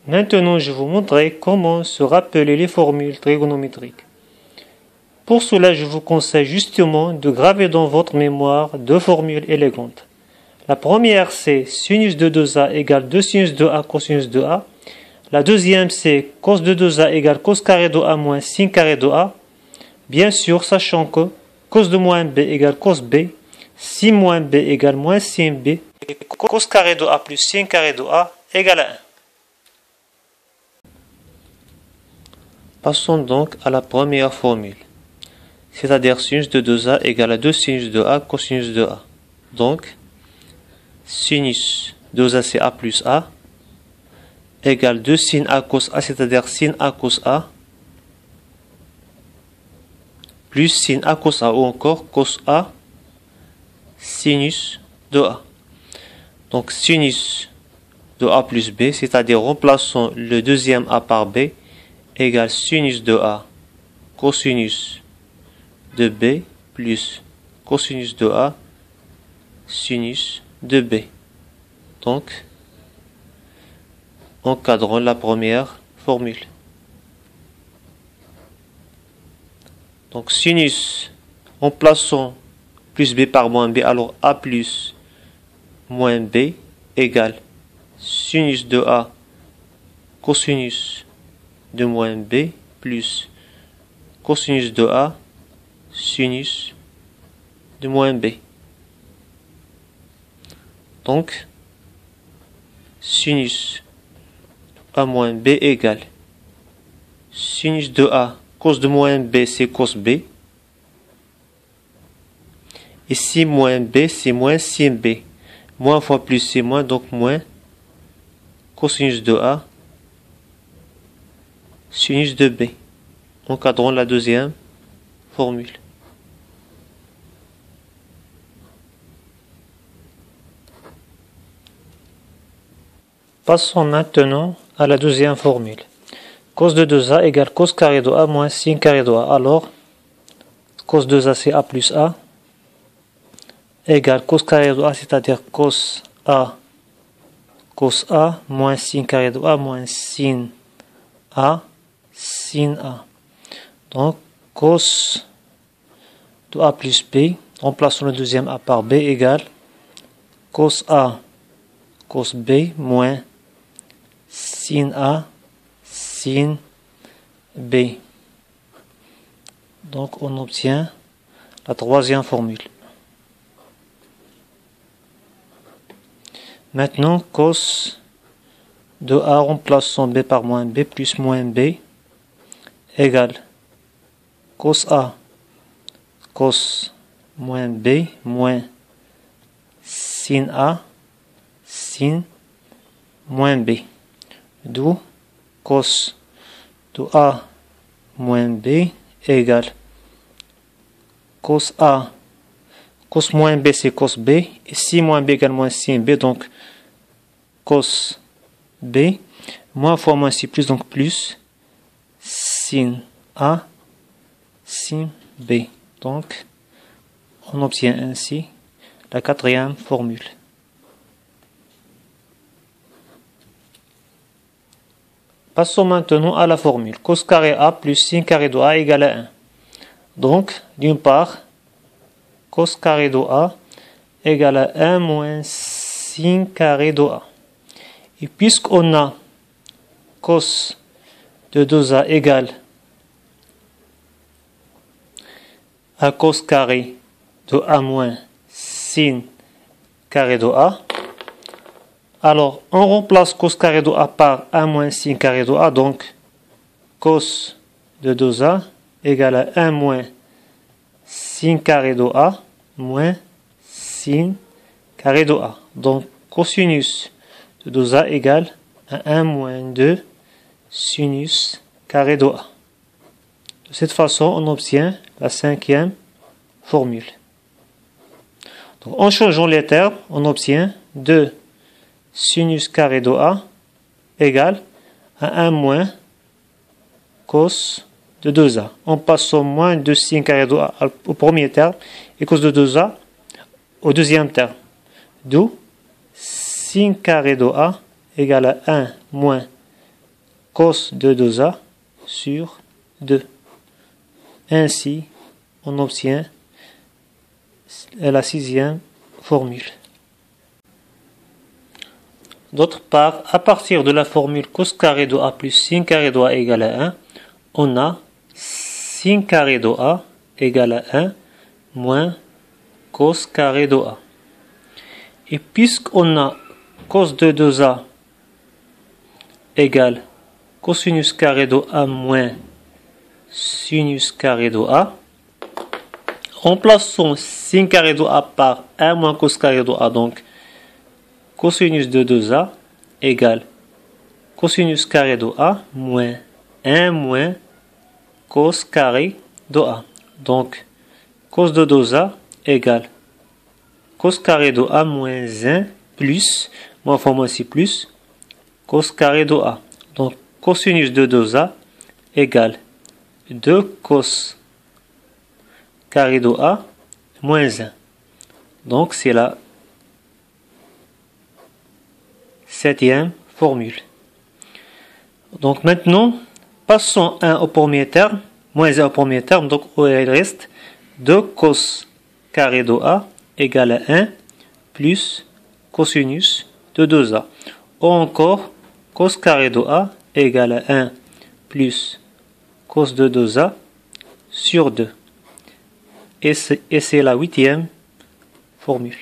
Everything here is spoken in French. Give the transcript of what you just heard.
Maintenant, je vais vous montrer comment se rappeler les formules trigonométriques. Pour cela, je vous conseille justement de graver dans votre mémoire deux formules élégantes. La première, c'est sinus de 2a égale 2 sinus de a cosinus de a. La deuxième, c'est cos de 2a égale cos carré de a moins sin carré de a. Bien sûr, sachant que cos de moins b égale cos b, sin moins b égale moins sin b, et cos carré de a plus sin carré de a égale à 1. Passons donc à la première formule, c'est-à-dire sinus de 2a égale à 2 sinus de a cosinus de a. Donc, sinus 2a c'est a plus a, égale 2 sin a cos a, c'est-à-dire sin a cos a, plus sin a cos a, ou encore cos a sinus de a. Donc, sinus de a plus b, c'est-à-dire remplaçons le deuxième a par b, égale sinus de a cosinus de b plus cosinus de a sinus de b. Donc, encadrons la première formule. Donc, sinus, remplaçons plus b par moins b, alors a plus moins b égale sinus de a cosinus de moins b plus cosinus de a sinus de moins b. Donc, sinus a moins b égale sinus de a cos de moins b c'est cos b, et sin moins b c'est moins sin b, moins fois plus c'est moins, donc moins cosinus de a sinus de b. Encadrons la deuxième formule. Passons maintenant à la deuxième formule. Cos de 2a égale cos carré de a moins sin carré de a. Alors, cos 2a c'est a plus a, égale cos carré de a, c'est-à-dire cos a moins sin carré de a moins sin a sin a. Donc, cos de a plus b, remplaçons le deuxième a par b, égale cos a cos b moins sin a sin b. Donc, on obtient la troisième formule. Maintenant, cos de a, remplaçons b par moins b plus moins b, égale cos a cos moins b moins sin a sin moins b. D'où cos de a moins b égale cos a cos moins b c'est cos b, et sin moins b égale moins sin b, donc cos b, moins fois moins c'est plus, donc plus sin a sin b. Donc, on obtient ainsi la quatrième formule. Passons maintenant à la formule cos carré a plus sin carré de a égale à 1. Donc, d'une part, cos carré de a égale à 1 moins sin carré de a. Et puisqu'on a cos de 2a égale à cos carré de a moins sin carré de a, alors on remplace cos carré de a par 1 moins sin carré de a, donc cos de 2a égale à 1 moins sin carré de a moins sin carré de a. Donc cosinus de 2a égale à 1 moins 2 sinus carré de a. De cette façon, on obtient la cinquième formule. Donc, en changeant les termes, on obtient 2 sinus carré de a égale à 1 moins cos de 2a. En passant moins de sin carré de a au premier terme et cos de 2a au deuxième terme. D'où sin carré de a égale à 1 moins cos de 2a sur 2. Ainsi, on obtient la sixième formule. D'autre part, à partir de la formule cos carré de a plus sin carré de a égale à 1, on a sin carré de a égale à 1 moins cos carré de a. Et puisqu'on a cos de 2a égale cosinus carré de a moins sinus carré de a, remplaçons sin carré de a par 1 moins cos carré de a, donc cosinus de 2a égale cosinus carré de a moins 1 moins cos carré de a. Donc, cos de 2a égale cos carré de a moins 1 plus, moins fois moins ici plus, cos carré de a. Donc, cosinus de 2a égale 2 cos carré de a moins 1. Donc, c'est la septième formule. Donc, maintenant, passons 1 au premier terme, moins 1 au premier terme, donc il reste 2 cos carré de a égale à 1 plus cosinus de 2a. Ou encore, cos carré de a égale à 1 plus cos de 2a sur 2. Et c'est la huitième formule.